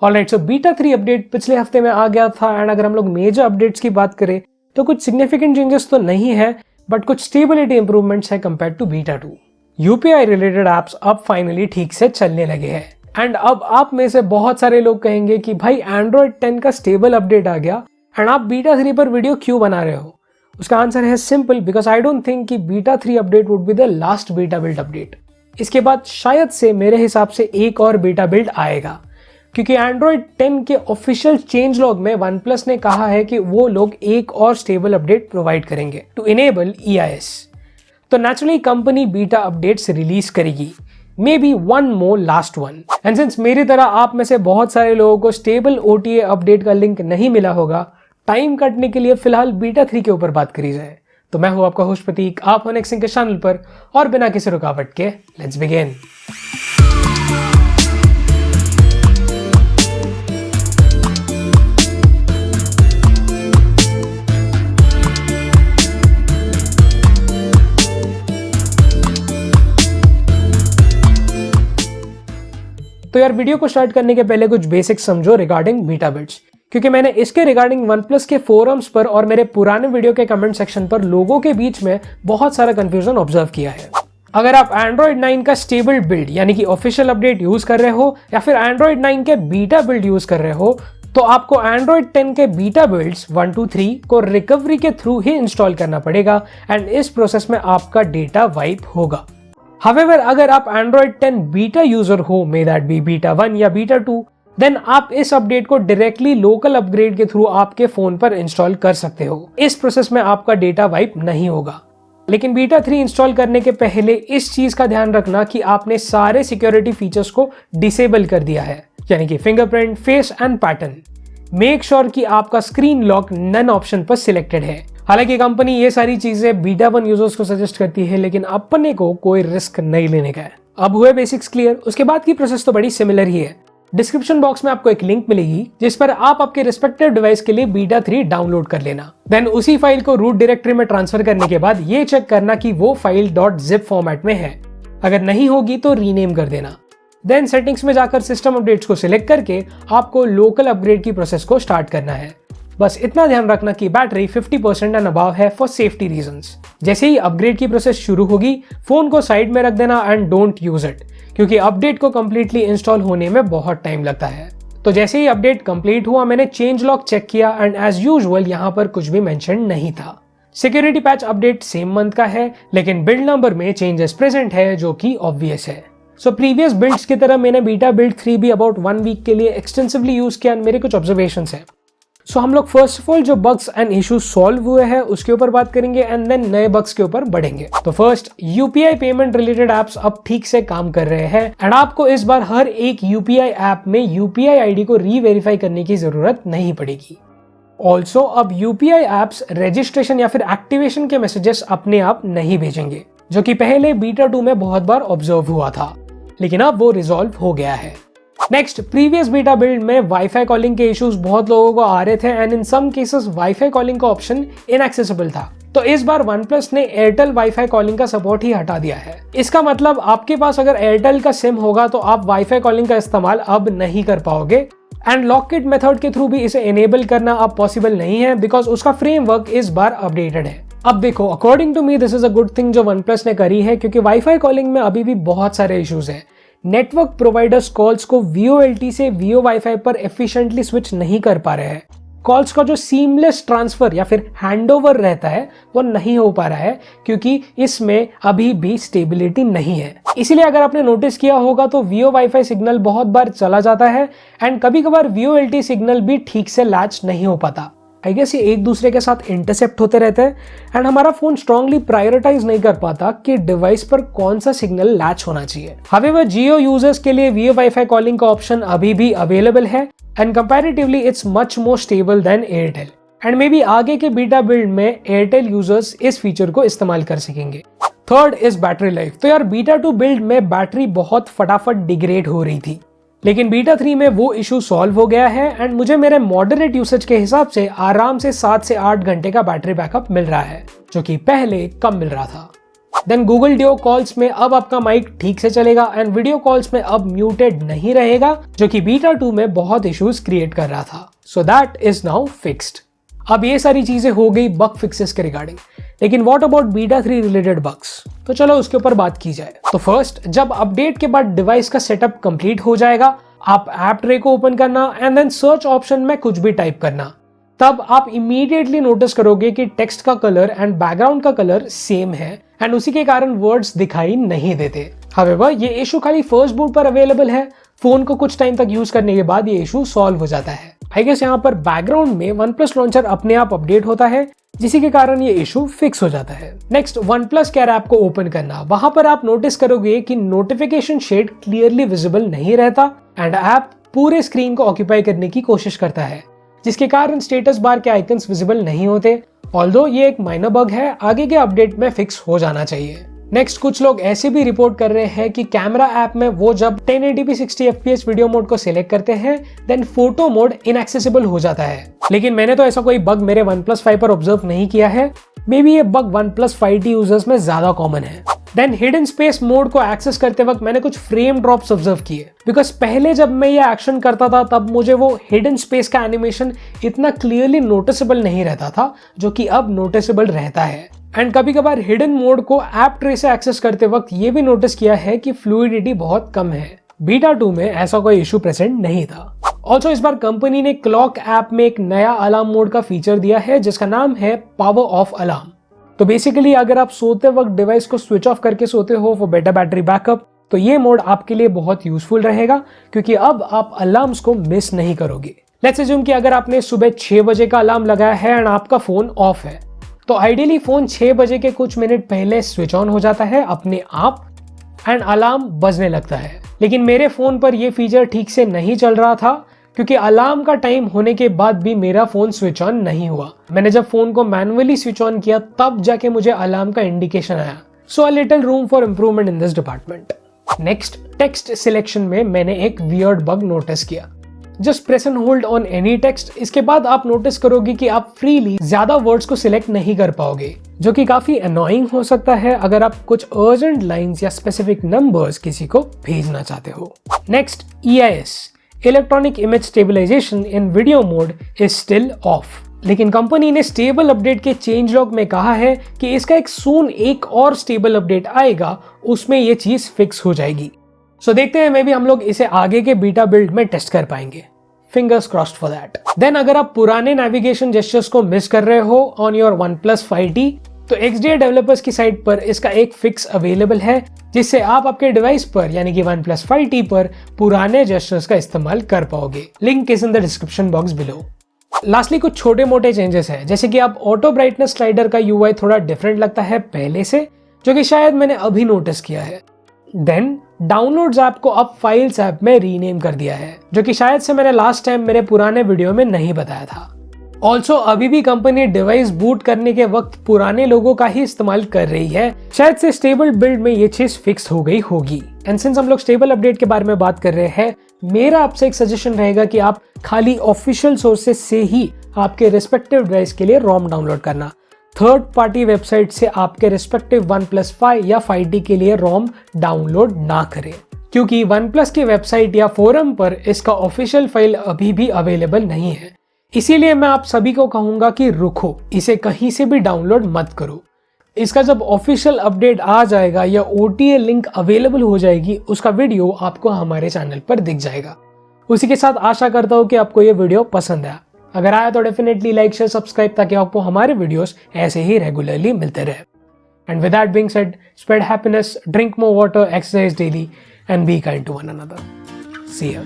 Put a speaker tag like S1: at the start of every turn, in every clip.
S1: Alright, so beta 3 update पिछले हफ्ते में आ गया था एंड अगर हम लोग मेजर अपडेट्स की बात करें तो कुछ सिग्निफिकेंट चेंजेस तो नहीं है, बट कुछ स्टेबिलिटी इंप्रूवमेंट्स है compare to beta 2। UPI related apps अब फाइनली ठीक से चलने लगे हैं एंड अब आप में से बहुत सारे लोग कहेंगे कि भाई एंड्रॉइड 10 का स्टेबल अपडेट आ गया एंड आप बीटा 3 पर वीडियो क्यों बना रहे हो। उसका आंसर है simple, because I don't think कि beta 3 update would be the last beta build update. इसके बाद शायद से मेरे हिसाब से एक और बीटा बिल्ड आएगा, क्योंकि एंड्रॉइड 10 के ऑफिशियल चेंज लॉग में OnePlus ने कहा है कि वो लोग एक और स्टेबल अपडेट प्रोवाइड करेंगे टू इनेबल EIS। तो naturally company beta updates release करेगी, maybe one more last one. And since मेरी तरह आप में से बहुत सारे लोगों को स्टेबल OTA अपडेट का लिंक नहीं मिला होगा, टाइम कटने के लिए फिलहाल बीटा 3 के ऊपर बात करी जाए। तो मैं हूं आपका होस्ट प्रतीक, आप हो नेक्स्ट के चैनल पर, और बिना किसी रुकावट के लेट्स बिगिन। तो यार वीडियो को स्टार्ट करने के पहले कुछ बेसिक्स समझो रिगार्डिंग बीटा बिल्ड्स, क्योंकि मैंने इसके रिगार्डिंग OnePlus के फोरम्स पर और मेरे पुराने वीडियो के कमेंट सेक्शन पर लोगों के बीच में बहुत सारा कंफ्यूजन ऑब्जर्व किया है। अगर आप Android 9 का स्टेबल बिल्ड यानी कि ऑफिशियल अपडेट यूज कर रहे हो या फिर Android 9 के बीटा बिल्ड यूज कर रहे हो, तो आपको Android 10 के बीटा बिल्ड्स 1, 2, 3 को रिकवरी के थ्रू ही इंस्टॉल करना पड़ेगा एंड इस प्रोसेस में आपका डेटा वाइप होगा। However, अगर आप Android 10 बीटा यूजर हो, मे दैट बी बीटा 1 या बीटा 2, देन आप इस अपडेट को डायरेक्टली लोकल अपग्रेड के थ्रू आपके फोन पर इंस्टॉल कर सकते हो। इस प्रोसेस में आपका डेटा वाइप नहीं होगा। लेकिन बीटा 3 इंस्टॉल करने के पहले इस चीज का ध्यान रखना कि आपने सारे सिक्योरिटी फीचर्स को डिसेबल कर दिया है, यानी कि fingerprint, face and pattern. Make sure कि आपका स्क्रीन लॉक नन ऑप्शन पर सिलेक्टेड है। हालांकि कंपनी ये सारी चीजें बीटा 1 यूजर्स को सजेस्ट करती है, लेकिन अपने को कोई रिस्क नहीं लेने का है। अब हुए बेसिक्स क्लियर, उसके बाद की प्रोसेस तो बड़ी सिमिलर ही है। डिस्क्रिप्शन बॉक्स में आपको एक लिंक मिलेगी जिस पर आप आपके रिस्पेक्टिव डिवाइस के लिए बीटा 3 डाउनलोड कर लेना। देन उसी फाइल को रूट डायरेक्टरी में ट्रांसफर करने के बाद ये चेक करना कि वो फाइल .zip फॉर्मेट में है। अगर नहीं होगी तो रीनेम कर देना। देन सेटिंग्स में जाकर सिस्टम अपडेट्स को सिलेक्ट करके आपको लोकल अपग्रेड की प्रोसेस को स्टार्ट करना है। बस इतना ध्यान रखना कि बैटरी 50% एंड अबव है फॉर सेफ्टी रीजंस। जैसे ही अपग्रेड की प्रोसेस शुरू होगी, फोन को साइड में रख देना एंड डोंट यूज इट, क्योंकि अपडेट को कंप्लीटली इंस्टॉल होने में बहुत टाइम लगता है। तो जैसे ही अपडेट कंप्लीट हुआ, मैंने चेंज लॉग चेक किया एंड एज यूजुअल यहाँ पर कुछ भी मेंशन नहीं था। Security patch update same month का है, लेकिन बिल्ड नंबर में चेंजेस प्रेजेंट है, जो कि ऑब्वियस है। सो प्रीवियस बिल्ड्स की तरह मैंने बीटा बिल्ड 3 भी अबाउट 1 वीक के लिए एक्सटेंसिवली यूज किया। मेरे कुछ ऑब्जर्वेशंस है। सो हम लोग फर्स्ट ऑफ ऑल जो बग्स एंड इश्यूज सॉल्व हुए हैं उसके ऊपर बात करेंगे एंड देन नए बग्स के ऊपर बढ़ेंगे। तो first, UPI payment related apps अब ठीक से काम कर रहे हैं एंड आपको इस बार हर एक यूपीआई ऐप में यूपीआई आईडी को रीवेरीफाई करने की जरूरत नहीं पड़ेगी। ऑल्सो अब यूपीआई एप्स रजिस्ट्रेशन या फिर एक्टिवेशन के मैसेजेस अपने आप नहीं भेजेंगे, जो कि पहले बीटा 2 में बहुत बार ऑब्जर्व हुआ था, लेकिन अब वो रिजॉल्व हो गया है। नेक्स्ट, प्रीवियस बीटा बिल्ड में वाईफाई कॉलिंग के इश्यूज बहुत लोगों को आ रहे थे and in some cases wifi calling का ऑप्शन इनएक्सेसिबल था। तो इस बार OnePlus ने एयरटेल वाईफाई कॉलिंग का सपोर्ट ही हटा दिया है। इसका मतलब आपके पास अगर एयरटेल का सिम होगा तो आप वाईफाई कॉलिंग का इस्तेमाल अब नहीं कर पाओगे एंड लॉककिट मेथड के थ्रू भी इसे एनेबल करना अब पॉसिबल नहीं है, बिकॉज उसका फ्रेमवर्क इस बार अपडेटेड है। अब देखो, according to me this is a good thing जो OnePlus ने करी है, क्योंकि वाईफाई कॉलिंग में अभी भी बहुत सारे इश्यूज हैं। नेटवर्क प्रोवाइडर्स कॉल्स को VoLTE से Vio वाईफाई पर एफिशिएंटली स्विच नहीं कर पा रहे हैं। कॉल्स का जो सीमलेस ट्रांसफर या फिर हैंडओवर रहता है वो नहीं हो पा रहा है, क्योंकि इसमें अभी भी स्टेबिलिटी नहीं है। इसीलिए अगर आपने नोटिस किया होगा तो Vio वाईफाई सिग्नल बहुत बार चला जाता है एंड कभी कभार VoLTE सिग्नल भी ठीक से लैच नहीं हो पाता। आई गेस ये एक दूसरे के साथ इंटरसेप्ट होते रहते हैं एंड हमारा फोन स्ट्रांगली प्रायोरिटाइज नहीं कर पाता कि डिवाइस पर कौन सा सिग्नल लैच होना चाहिए। हावेवर जियो यूजर्स के लिए Vio वाईफाई कॉलिंग का ऑप्शन अभी भी अवेलेबल है and comparatively it's much more stable then Airtel and may be आगे के बीटा बिल्ड में एयरटेल यूजर्स इस फीचर को इस्तेमाल कर सकेंगे। Third is battery life. तो यार बीटा 2 बिल्ड में बैटरी बहुत फटाफट डिग्रेड हो रही थी, लेकिन बीटा 3 में वो इशू सॉल्व हो गया है एंड मुझे मेरे मॉडरेट यूसेज के हिसाब से आराम से 7 से 8 घंटे का बैटरी बैकअप मिल रहा है, जो कि पहले कम मिल रहा था। देन गूगल डियो कॉल्स में अब आपका माइक ठीक से चलेगा एंड वीडियो कॉल्स में अब म्यूटेड नहीं रहेगा, जो कि बीटा 2 में बहुत इश्यूज क्रिएट कर रहा था। So that is now fixed. अब ये सारी चीजें हो गई बग फिक्सेस के रिगार्डिंग, लेकिन what about beta 3 related bugs? तो चलो उसके ऊपर बात की जाए। तो फर्स्ट, जब अपडेट के बाद डिवाइस का सेटअप कंप्लीट हो जाएगा, आप ऐप ट्रे को ओपन करना एंड देन सर्च ऑप्शन में कुछ भी टाइप करना, तब आप इमीडिएटली नोटिस करोगे कि टेक्स्ट का कलर एंड बैकग्राउंड का कलर सेम है एंड उसी के कारण वर्ड्स दिखाई नहीं देते। हाउएवर, ये इशू खाली फर्स्ट बूट पर अवेलेबल है। फोन को कुछ टाइम तक यूज करने के बाद ये इशू सॉल्व हो जाता है। आई गेस यहाँ पर बैकग्राउंड में OnePlus लॉन्चर अपने आप अपडेट होता है, जिसी के कारण ये इशू फिक्स हो जाता है। नेक्स्ट, OnePlus केयर ऐप को ओपन करना। वहां पर आप नोटिस करोगे कि नोटिफिकेशन शेड क्लियरली विजिबल नहीं रहता एंड ऐप पूरे स्क्रीन को ऑक्यूपाई करने की कोशिश करता है, जिसके कारण स्टेटस बार के आइकन्स विजिबल नहीं होते। ऑल्दो ये एक माइनर बग है, आगे के अपडेट में फिक्स हो जाना चाहिए। नेक्स्ट, कुछ लोग ऐसे भी रिपोर्ट कर रहे हैं कि कैमरा ऐप में वो जब 1080p 60 fps वीडियो मोड को सिलेक्ट करते हैं देन फोटो मोड इनएक्सेसिबल हो जाता है। लेकिन मैंने तो ऐसा कोई बग मेरे OnePlus 5 पर ऑब्जर्व नहीं किया है। मे बी ये बग OnePlus 5T यूजर्स में ज्यादा कॉमन है। देन हिडन स्पेस मोड को एक्सेस करते वक्त मैंने कुछ फ्रेम ड्रॉप्स ऑब्जर्व किए, बिकॉज पहले जब मैं ये एक्शन करता था तब मुझे वो हिडन स्पेस का एनिमेशन इतना क्लियरली नोटिसेबल नहीं रहता था, जो कि अब नोटिसेबल रहता है। एंड कभी कभार हिडन मोड को ऐप ट्रे से एक्सेस करते वक्त ये भी नोटिस किया है कि फ्लूइडिटी बहुत कम है। बीटा 2 में ऐसा कोई इशू प्रेजेंट नहीं था। ऑल्सो इस बार कंपनी ने क्लॉक ऐप में एक नया अलार्म मोड का फीचर दिया है, जिसका नाम है पावर ऑफ अलार्म। तो बेसिकली अगर आप सोते वक्त डिवाइस को स्विच ऑफ करके सोते हो फॉर बेटर बैटरी बैकअप, तो ये मोड आपके लिए बहुत यूजफुल रहेगा, क्योंकि अब आप अलार्म्स को मिस नहीं करोगे। लेट्स अज्यूम कि अगर आपने सुबह 6 बजे का अलार्म लगाया है एंड आपका फोन ऑफ है, तो आइडियली फोन 6 बजे के कुछ मिनट पहले स्विच ऑन हो जाता है अपने आप एंड अलार्म बजने लगता है। लेकिन मेरे फोन पर यह फीचर ठीक से नहीं चल रहा था, क्योंकि अलार्म का टाइम होने के बाद भी मेरा फोन स्विच ऑन नहीं हुआ। मैंने जब फोन को मैन्युअली स्विच ऑन किया तब जाके मुझे अलार्म का इंडिकेशन आया। So a little room for improvement in this department. Next, text selection में मैंने एक वियर्ड बग नोटिस किया। Just press and hold on any text, इसके बाद आप नोटिस करोगे कि आप फ्रीली ज्यादा वर्ड्स को सिलेक्ट नहीं कर पाओगे, जो कि काफी अनोइंग हो सकता है अगर आप कुछ अर्जेंट लाइंस या स्पेसिफिक नंबर्स किसी को भेजना चाहते हो। Next, EIS electronic image stabilization in video mode is still off, लेकिन कंपनी ने स्टेबल अपडेट के चेंज लॉग में कहा है कि इसका एक और स्टेबल अपडेट आएगा, उसमें ये चीज फिक्स हो जाएगी। सो देखते हैं, मे बी हम लोग इसे आगे के बीटा बिल्ड में टेस्ट कर पाएंगे। Fingers crossed for that. Then अगर आप पुराने नेविगेशन जेस्चर्स को मिस कर रहे हो ऑन योर OnePlus 5T, तो XDA डेवलपर्स की साइट पर इसका एक फिक्स अवेलेबल है, जिससे आप आपके डिवाइस पर यानी कि OnePlus 5T पर पुराने जेस्चर्स का इस्तेमाल कर पाओगे। Link is in the description box below. Lastly कुछ छोटे मोटे चेंजेस हैं, जैसे कि आप ऑटो ब्राइटनेस स्लाइडर का UI थोड़ा डिफरेंट लगता है पहले से, जो कि शायद मैंने अभी नोटिस किया है। देन डाउनलोड्स ऐप को अब फाइल्स ऐप में रीनेम कर दिया है, जो कि शायद से मैंने लास्ट टाइम मेरे पुराने वीडियो में नहीं बताया था। ऑल्सो अभी भी कंपनी डिवाइस बूट करने के वक्त पुराने लोगों का ही इस्तेमाल कर रही है, शायद से स्टेबल बिल्ड में ये चीज फिक्स हो गई होगी। एंड सिंस हम लोग स्टेबल अपडेट के बारे में बात कर रहे हैं, मेरा आपसे एक सजेशन रहेगा कि आप खाली ऑफिशियल सोर्सेज से ही आपके रिस्पेक्टिव डिवाइस के लिए रोम डाउनलोड करना। थर्ड पार्टी वेबसाइट से आपके रिस्पेक्टिव OnePlus 5 या 5T के लिए रोम डाउनलोड ना करें, क्योंकि OnePlus की वेबसाइट या फोरम पर इसका ऑफिशियल फाइल अभी भी अवेलेबल नहीं है। इसीलिए मैं आप सभी को कहूंगा कि रुको, इसे कहीं से भी डाउनलोड मत करो। इसका जब ऑफिशियल अपडेट आ जाएगा या OTA लिंक अवेलेबल हो जाएगी, उसका वीडियो आपको हमारे चैनल पर दिख जाएगा। उसी के साथ आशा करता हूँ कि आपको ये वीडियो पसंद आया। अगर आया तो डेफिनेटली लाइक शेयर सब्सक्राइब, ताकि आपको हमारे वीडियोस ऐसे ही रेगुलरली मिलते रहे। And with that being said, spread happiness, drink more water, exercise daily and be kind to one another. See you.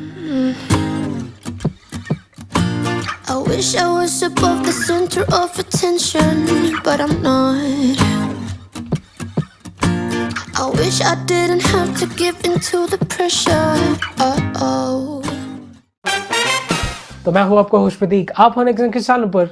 S2: I wish I was above the center of attention, but I'm not. I wish I didn't have to give in to the pressure.
S1: तो मैं हूं आपका host प्रतीक, आप होने के channel पर